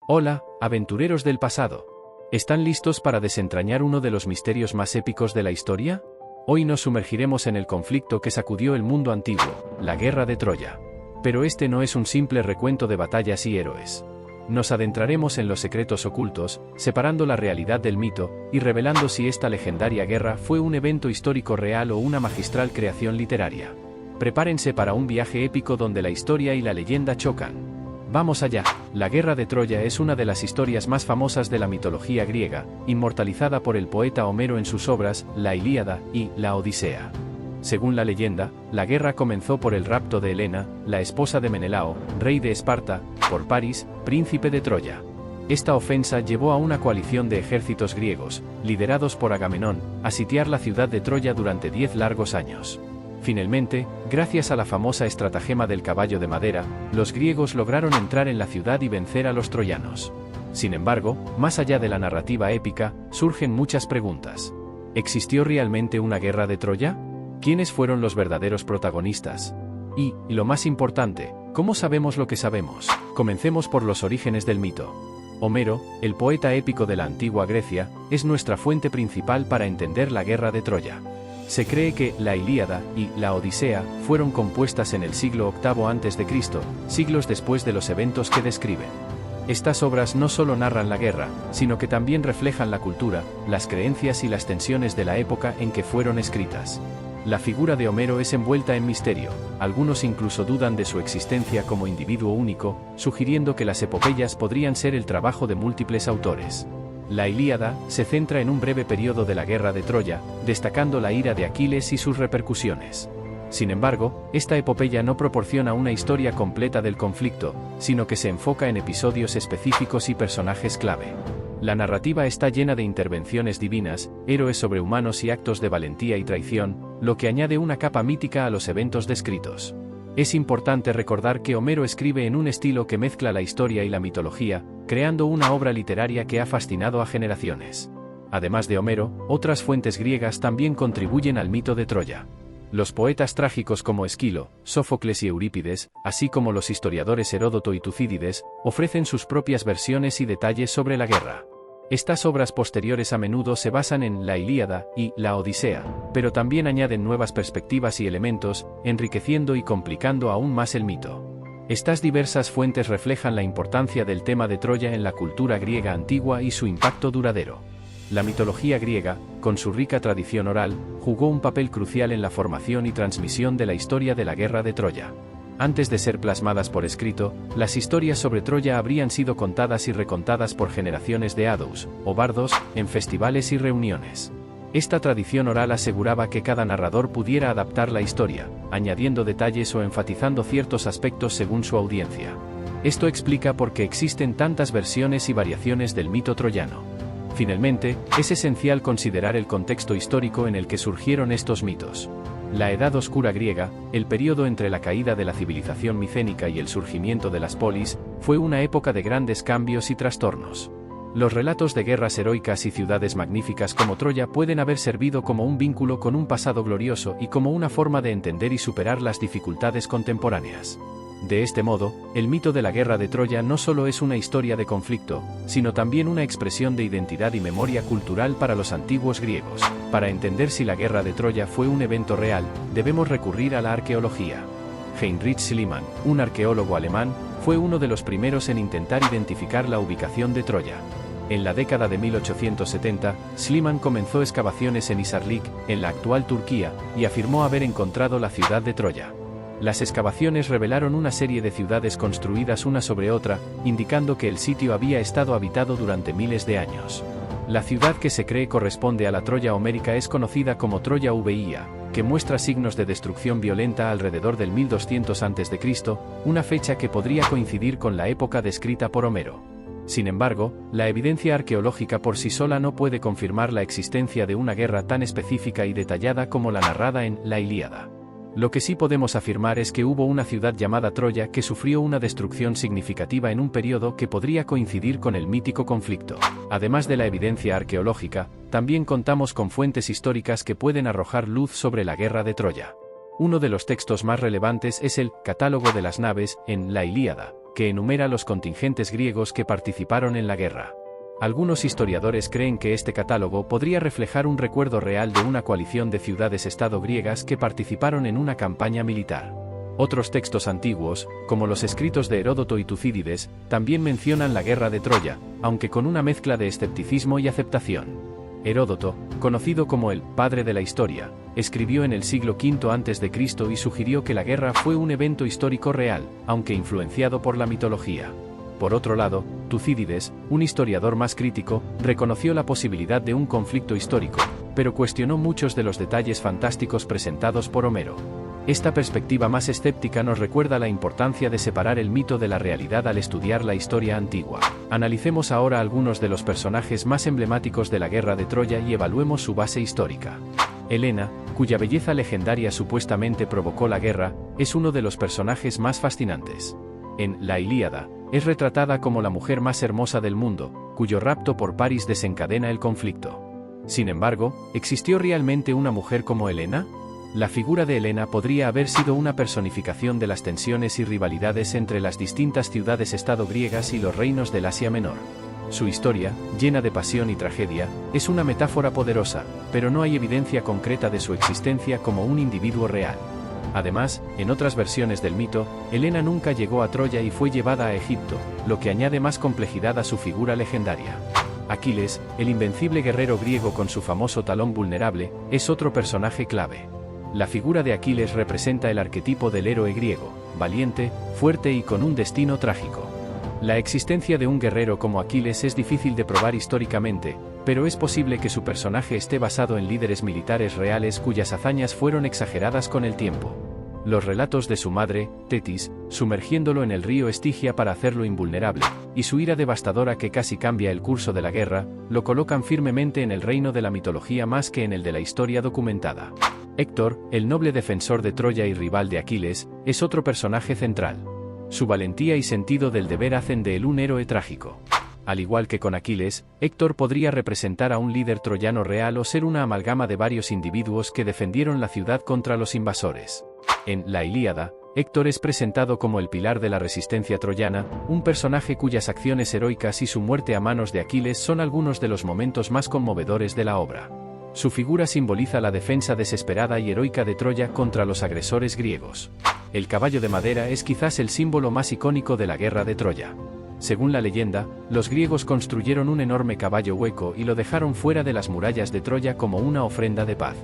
Hola, aventureros del pasado. ¿Están listos para desentrañar uno de los misterios más épicos de la historia? Hoy nos sumergiremos en el conflicto que sacudió el mundo antiguo, la Guerra de Troya. Pero este no es un simple recuento de batallas y héroes. Nos adentraremos en los secretos ocultos, separando la realidad del mito, y revelando si esta legendaria guerra fue un evento histórico real o una magistral creación literaria. Prepárense para un viaje épico donde la historia y la leyenda chocan. Vamos allá. La Guerra de Troya es una de las historias más famosas de la mitología griega, inmortalizada por el poeta Homero en sus obras, La Ilíada y La Odisea. Según la leyenda, la guerra comenzó por el rapto de Helena, la esposa de Menelao, rey de Esparta, por París, príncipe de Troya. Esta ofensa llevó a una coalición de ejércitos griegos, liderados por Agamenón, a sitiar la ciudad de Troya durante 10 largos años. Finalmente, gracias a la famosa estratagema del caballo de madera, los griegos lograron entrar en la ciudad y vencer a los troyanos. Sin embargo, más allá de la narrativa épica, surgen muchas preguntas. ¿Existió realmente una guerra de Troya? ¿Quiénes fueron los verdaderos protagonistas? Y, lo más importante, ¿cómo sabemos lo que sabemos? Comencemos por los orígenes del mito. Homero, el poeta épico de la antigua Grecia, es nuestra fuente principal para entender la Guerra de Troya. Se cree que la Ilíada y la Odisea fueron compuestas en el siglo VIII a.C., siglos después de los eventos que describen. Estas obras no solo narran la guerra, sino que también reflejan la cultura, las creencias y las tensiones de la época en que fueron escritas. La figura de Homero es envuelta en misterio, algunos incluso dudan de su existencia como individuo único, sugiriendo que las epopeyas podrían ser el trabajo de múltiples autores. La Ilíada se centra en un breve periodo de la Guerra de Troya, destacando la ira de Aquiles y sus repercusiones. Sin embargo, esta epopeya no proporciona una historia completa del conflicto, sino que se enfoca en episodios específicos y personajes clave. La narrativa está llena de intervenciones divinas, héroes sobrehumanos y actos de valentía y traición, lo que añade una capa mítica a los eventos descritos. Es importante recordar que Homero escribe en un estilo que mezcla la historia y la mitología, creando una obra literaria que ha fascinado a generaciones. Además de Homero, otras fuentes griegas también contribuyen al mito de Troya. Los poetas trágicos como Esquilo, Sófocles y Eurípides, así como los historiadores Heródoto y Tucídides, ofrecen sus propias versiones y detalles sobre la guerra. Estas obras posteriores a menudo se basan en la Ilíada y la Odisea, pero también añaden nuevas perspectivas y elementos, enriqueciendo y complicando aún más el mito. Estas diversas fuentes reflejan la importancia del tema de Troya en la cultura griega antigua y su impacto duradero. La mitología griega, con su rica tradición oral, jugó un papel crucial en la formación y transmisión de la historia de la Guerra de Troya. Antes de ser plasmadas por escrito, las historias sobre Troya habrían sido contadas y recontadas por generaciones de hados, o bardos, en festivales y reuniones. Esta tradición oral aseguraba que cada narrador pudiera adaptar la historia, añadiendo detalles o enfatizando ciertos aspectos según su audiencia. Esto explica por qué existen tantas versiones y variaciones del mito troyano. Finalmente, es esencial considerar el contexto histórico en el que surgieron estos mitos. La Edad Oscura griega, el período entre la caída de la civilización micénica y el surgimiento de las polis, fue una época de grandes cambios y trastornos. Los relatos de guerras heroicas y ciudades magníficas como Troya pueden haber servido como un vínculo con un pasado glorioso y como una forma de entender y superar las dificultades contemporáneas. De este modo, el mito de la Guerra de Troya no solo es una historia de conflicto, sino también una expresión de identidad y memoria cultural para los antiguos griegos. Para entender si la Guerra de Troya fue un evento real, debemos recurrir a la arqueología. Heinrich Schliemann, un arqueólogo alemán, fue uno de los primeros en intentar identificar la ubicación de Troya. En la década de 1870, Schliemann comenzó excavaciones en Hisarlik, en la actual Turquía, y afirmó haber encontrado la ciudad de Troya. Las excavaciones revelaron una serie de ciudades construidas una sobre otra, indicando que el sitio había estado habitado durante miles de años. La ciudad que se cree corresponde a la Troya homérica es conocida como Troya Via, que muestra signos de destrucción violenta alrededor del 1200 a.C., una fecha que podría coincidir con la época descrita por Homero. Sin embargo, la evidencia arqueológica por sí sola no puede confirmar la existencia de una guerra tan específica y detallada como la narrada en la Ilíada. Lo que sí podemos afirmar es que hubo una ciudad llamada Troya que sufrió una destrucción significativa en un periodo que podría coincidir con el mítico conflicto. Además de la evidencia arqueológica, también contamos con fuentes históricas que pueden arrojar luz sobre la Guerra de Troya. Uno de los textos más relevantes es el Catálogo de las naves, en la Ilíada, que enumera los contingentes griegos que participaron en la guerra. Algunos historiadores creen que este catálogo podría reflejar un recuerdo real de una coalición de ciudades-estado griegas que participaron en una campaña militar. Otros textos antiguos, como los escritos de Heródoto y Tucídides, también mencionan la guerra de Troya, aunque con una mezcla de escepticismo y aceptación. Heródoto, conocido como el «padre de la historia», escribió en el siglo V a.C. y sugirió que la guerra fue un evento histórico real, aunque influenciado por la mitología. Por otro lado, Tucídides, un historiador más crítico, reconoció la posibilidad de un conflicto histórico, pero cuestionó muchos de los detalles fantásticos presentados por Homero. Esta perspectiva más escéptica nos recuerda la importancia de separar el mito de la realidad al estudiar la historia antigua. Analicemos ahora algunos de los personajes más emblemáticos de la guerra de Troya y evaluemos su base histórica. Helena, cuya belleza legendaria supuestamente provocó la guerra, es uno de los personajes más fascinantes. En La Ilíada, es retratada como la mujer más hermosa del mundo, cuyo rapto por Paris desencadena el conflicto. Sin embargo, ¿existió realmente una mujer como Helena? La figura de Helena podría haber sido una personificación de las tensiones y rivalidades entre las distintas ciudades-estado griegas y los reinos del Asia Menor. Su historia, llena de pasión y tragedia, es una metáfora poderosa, pero no hay evidencia concreta de su existencia como un individuo real. Además, en otras versiones del mito, Helena nunca llegó a Troya y fue llevada a Egipto, lo que añade más complejidad a su figura legendaria. Aquiles, el invencible guerrero griego con su famoso talón vulnerable, es otro personaje clave. La figura de Aquiles representa el arquetipo del héroe griego, valiente, fuerte y con un destino trágico. La existencia de un guerrero como Aquiles es difícil de probar históricamente, pero es posible que su personaje esté basado en líderes militares reales cuyas hazañas fueron exageradas con el tiempo. Los relatos de su madre, Tetis, sumergiéndolo en el río Estigia para hacerlo invulnerable, y su ira devastadora que casi cambia el curso de la guerra, lo colocan firmemente en el reino de la mitología más que en el de la historia documentada. Héctor, el noble defensor de Troya y rival de Aquiles, es otro personaje central. Su valentía y sentido del deber hacen de él un héroe trágico. Al igual que con Aquiles, Héctor podría representar a un líder troyano real o ser una amalgama de varios individuos que defendieron la ciudad contra los invasores. En La Ilíada, Héctor es presentado como el pilar de la resistencia troyana, un personaje cuyas acciones heroicas y su muerte a manos de Aquiles son algunos de los momentos más conmovedores de la obra. Su figura simboliza la defensa desesperada y heroica de Troya contra los agresores griegos. El caballo de madera es quizás el símbolo más icónico de la guerra de Troya. Según la leyenda, los griegos construyeron un enorme caballo hueco y lo dejaron fuera de las murallas de Troya como una ofrenda de paz.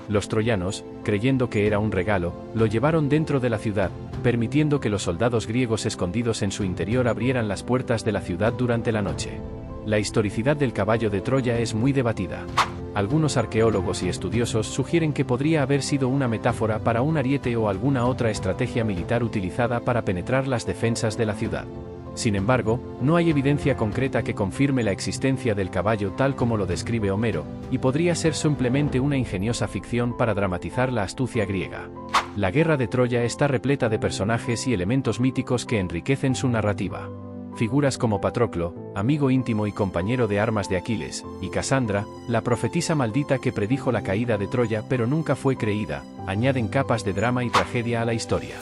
Los troyanos, creyendo que era un regalo, lo llevaron dentro de la ciudad, permitiendo que los soldados griegos escondidos en su interior abrieran las puertas de la ciudad durante la noche. La historicidad del caballo de Troya es muy debatida. Algunos arqueólogos y estudiosos sugieren que podría haber sido una metáfora para un ariete o alguna otra estrategia militar utilizada para penetrar las defensas de la ciudad. Sin embargo, no hay evidencia concreta que confirme la existencia del caballo tal como lo describe Homero, y podría ser simplemente una ingeniosa ficción para dramatizar la astucia griega. La guerra de Troya está repleta de personajes y elementos míticos que enriquecen su narrativa. Figuras como Patroclo, amigo íntimo y compañero de armas de Aquiles, y Casandra, la profetisa maldita que predijo la caída de Troya pero nunca fue creída, añaden capas de drama y tragedia a la historia.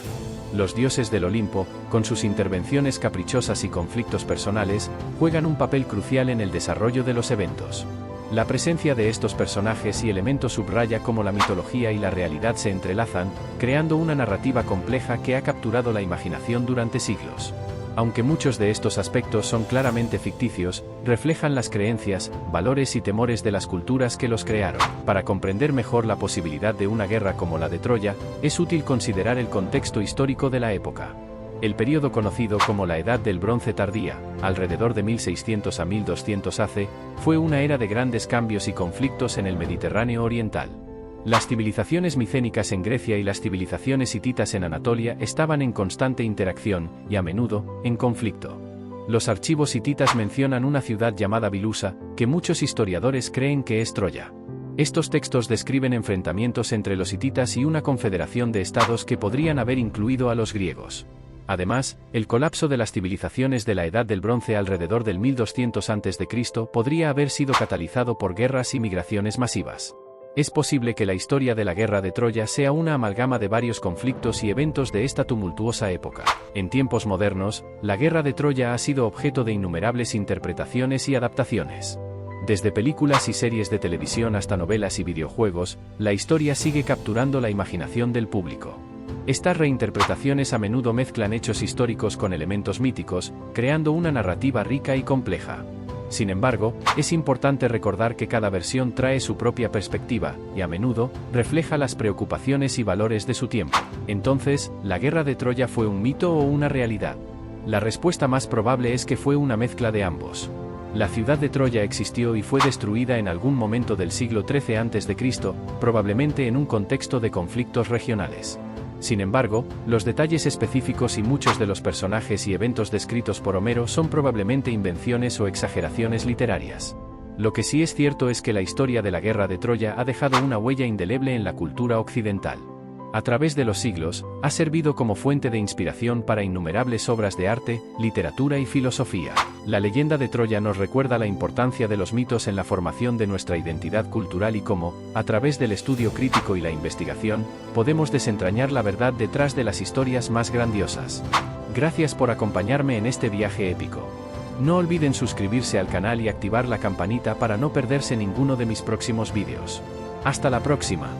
Los dioses del Olimpo, con sus intervenciones caprichosas y conflictos personales, juegan un papel crucial en el desarrollo de los eventos. La presencia de estos personajes y elementos subraya cómo la mitología y la realidad se entrelazan, creando una narrativa compleja que ha capturado la imaginación durante siglos. Aunque muchos de estos aspectos son claramente ficticios, reflejan las creencias, valores y temores de las culturas que los crearon. Para comprender mejor la posibilidad de una guerra como la de Troya, es útil considerar el contexto histórico de la época. El período conocido como la Edad del Bronce tardía, alrededor de 1600 a 1200 AC, fue una era de grandes cambios y conflictos en el Mediterráneo oriental. Las civilizaciones micénicas en Grecia y las civilizaciones hititas en Anatolia estaban en constante interacción, y a menudo, en conflicto. Los archivos hititas mencionan una ciudad llamada Bilusa, que muchos historiadores creen que es Troya. Estos textos describen enfrentamientos entre los hititas y una confederación de estados que podrían haber incluido a los griegos. Además, el colapso de las civilizaciones de la Edad del Bronce alrededor del 1200 a.C. podría haber sido catalizado por guerras y migraciones masivas. Es posible que la historia de la guerra de Troya sea una amalgama de varios conflictos y eventos de esta tumultuosa época. En tiempos modernos, la guerra de Troya ha sido objeto de innumerables interpretaciones y adaptaciones. Desde películas y series de televisión hasta novelas y videojuegos, la historia sigue capturando la imaginación del público. Estas reinterpretaciones a menudo mezclan hechos históricos con elementos míticos, creando una narrativa rica y compleja. Sin embargo, es importante recordar que cada versión trae su propia perspectiva, y a menudo, refleja las preocupaciones y valores de su tiempo. Entonces, ¿la guerra de Troya fue un mito o una realidad? La respuesta más probable es que fue una mezcla de ambos. La ciudad de Troya existió y fue destruida en algún momento del siglo XIII a.C., probablemente en un contexto de conflictos regionales. Sin embargo, los detalles específicos y muchos de los personajes y eventos descritos por Homero son probablemente invenciones o exageraciones literarias. Lo que sí es cierto es que la historia de la guerra de Troya ha dejado una huella indeleble en la cultura occidental. A través de los siglos, ha servido como fuente de inspiración para innumerables obras de arte, literatura y filosofía. La leyenda de Troya nos recuerda la importancia de los mitos en la formación de nuestra identidad cultural y cómo, a través del estudio crítico y la investigación, podemos desentrañar la verdad detrás de las historias más grandiosas. Gracias por acompañarme en este viaje épico. No olviden suscribirse al canal y activar la campanita para no perderse ninguno de mis próximos vídeos. Hasta la próxima.